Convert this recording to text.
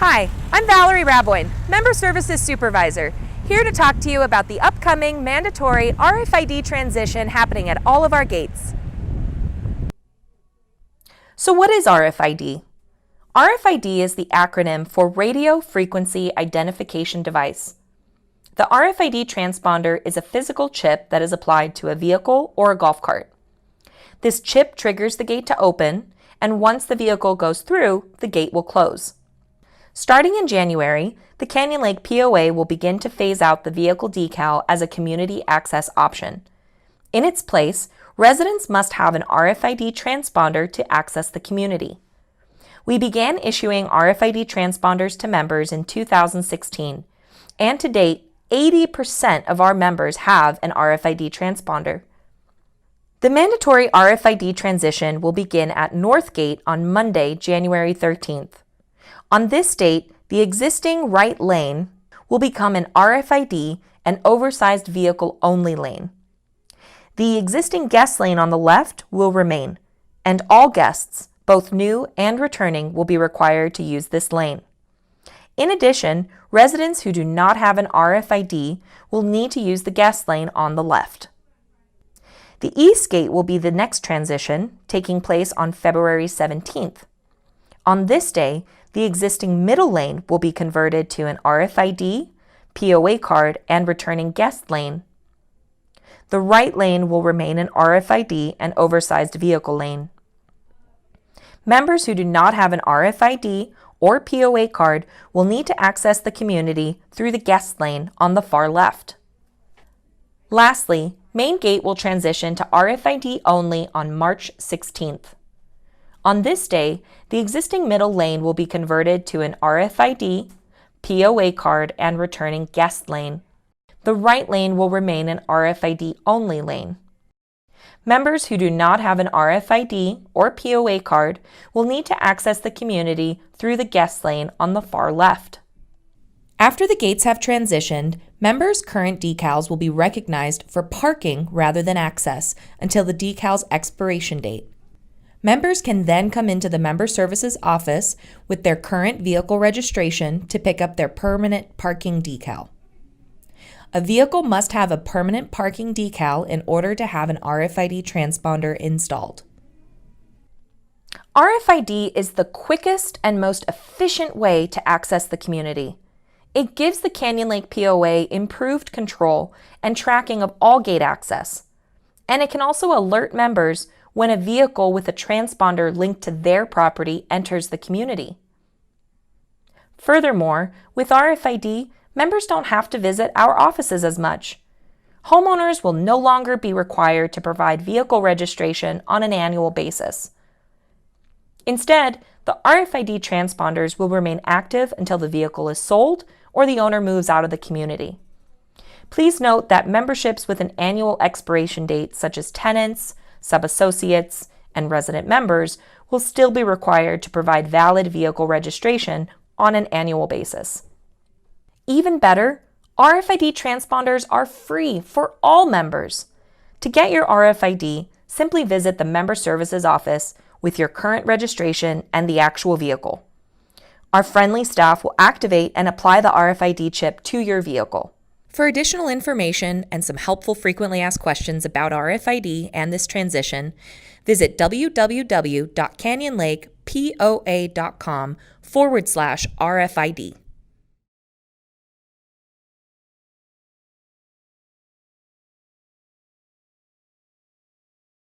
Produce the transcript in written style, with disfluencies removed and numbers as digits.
Hi, I'm Valerie Raboin, Member Services Supervisor, here to talk to you about the upcoming mandatory RFID transition happening at all of our gates. So what is RFID? RFID is the acronym for Radio Frequency Identification Device. The RFID transponder is a physical chip that is applied to a vehicle or a golf cart. This chip triggers the gate to open, and once the vehicle goes through, the gate will close. Starting in January, the Canyon Lake POA will begin to phase out the vehicle decal as a community access option. In its place, residents must have an RFID transponder to access the community. We began issuing RFID transponders to members in 2016, and to date, 80% of our members have an RFID transponder. The mandatory RFID transition will begin at North Gate on Monday, January 13th. On this date, the existing right lane will become an RFID and oversized vehicle-only lane. The existing guest lane on the left will remain, and all guests, both new and returning, will be required to use this lane. In addition, residents who do not have an RFID will need to use the guest lane on the left. The East Gate will be the next transition, taking place on February 17th. On this day, the existing middle lane will be converted to an RFID, POA card, and returning guest lane. The right lane will remain an RFID and oversized vehicle lane. Members who do not have an RFID or POA card will need to access the community through the guest lane on the far left. Lastly, Main Gate will transition to RFID only on March 16th. On this day, the existing middle lane will be converted to an RFID, POA card, and returning guest lane. The right lane will remain an RFID-only lane. Members who do not have an RFID or POA card will need to access the community through the guest lane on the far left. After the gates have transitioned, members' current decals will be recognized for parking rather than access until the decal's expiration date. Members can then come into the Member Services office with their current vehicle registration to pick up their permanent parking decal. A vehicle must have a permanent parking decal in order to have an RFID transponder installed. RFID is the quickest and most efficient way to access the community. It gives the Canyon Lake POA improved control and tracking of all gate access. And it can also alert members when a vehicle with a transponder linked to their property enters the community. Furthermore, with RFID, members don't have to visit our offices as much. Homeowners will no longer be required to provide vehicle registration on an annual basis. Instead, the RFID transponders will remain active until the vehicle is sold or the owner moves out of the community. Please note that memberships with an annual expiration date, such as tenants, sub-associates, and resident members, will still be required to provide valid vehicle registration on an annual basis. Even better, RFID transponders are free for all members. To get your RFID, simply visit the Member Services office with your current registration and the actual vehicle. Our friendly staff will activate and apply the RFID chip to your vehicle. For additional information and some helpful frequently asked questions about RFID and this transition, visit www.canyonlakepoa.com/RFID.